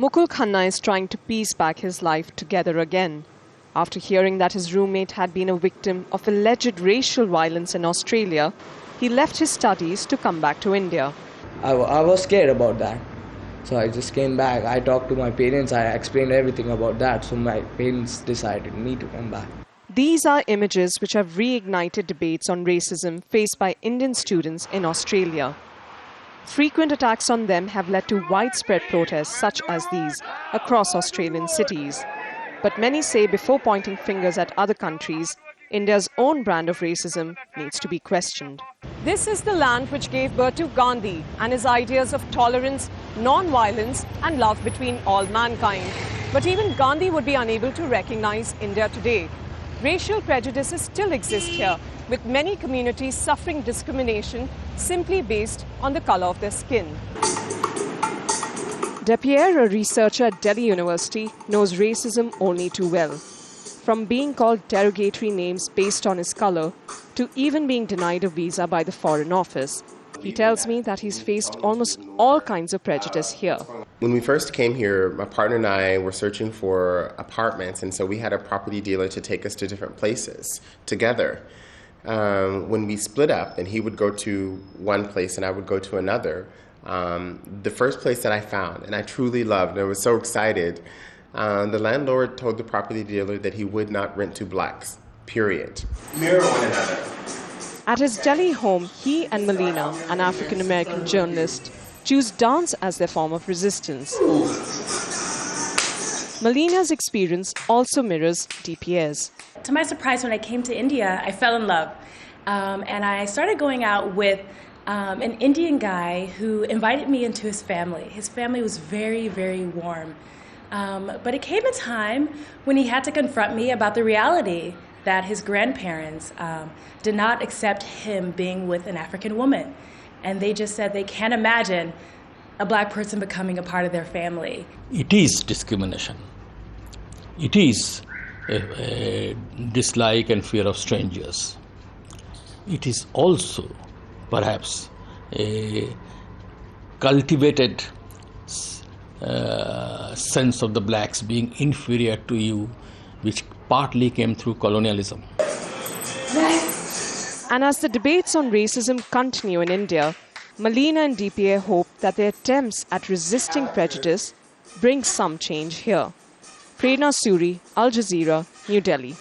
Mukul Khanna is trying to piece back his life together again. After hearing that his roommate had been a victim of alleged racial violence in Australia, he left his studies to come back to India. I was scared about that. So I just came back. I talked to my parents. I explained everything about that. So my parents decided me to come back. These are images which have reignited debates on racism faced by Indian students in Australia. Frequent attacks on them have led to widespread protests such as these across Australian cities. But many say before pointing fingers at other countries, India's own brand of racism needs to be questioned. This is the land which gave birth to Gandhi and his ideas of tolerance, non-violence and love between all mankind. But even Gandhi would be unable to recognize India today. Racial prejudices still exist here, with many communities suffering discrimination simply based on the color of their skin. Depierre, a researcher at Delhi University, knows racism only too well. From being called derogatory names based on his color to even being denied a visa by the Foreign Office. He tells me that he's faced almost all kinds of prejudice here. When we first came here, my partner and I were searching for apartments, and so we had a property dealer to take us to different places together. When we split up, and he would go to one place and I would go to another, the first place that I found, and I truly loved, and I was so excited, the landlord told the property dealer that he would not rent to blacks, period. Mirror one another. At his Delhi home, he and Melina, an African-American journalist, choose dance as their form of resistance. Melina's experience also mirrors Depierre's. To my surprise, when I came to India, I fell in love. And I started going out with an Indian guy who invited me into his family. His family was very, very warm. But it came a time when he had to confront me about the reality that his grandparents did not accept him being with an African woman. And they just said they can't imagine a black person becoming a part of their family. It is discrimination. It is a dislike and fear of strangers. It is also perhaps a cultivated sense of the blacks being inferior to you, which partly came through colonialism. And as the debates on racism continue in India, Melina and Depierre hope that their attempts at resisting prejudice bring some change here. Prerna, Suri, Al Jazeera, New Delhi.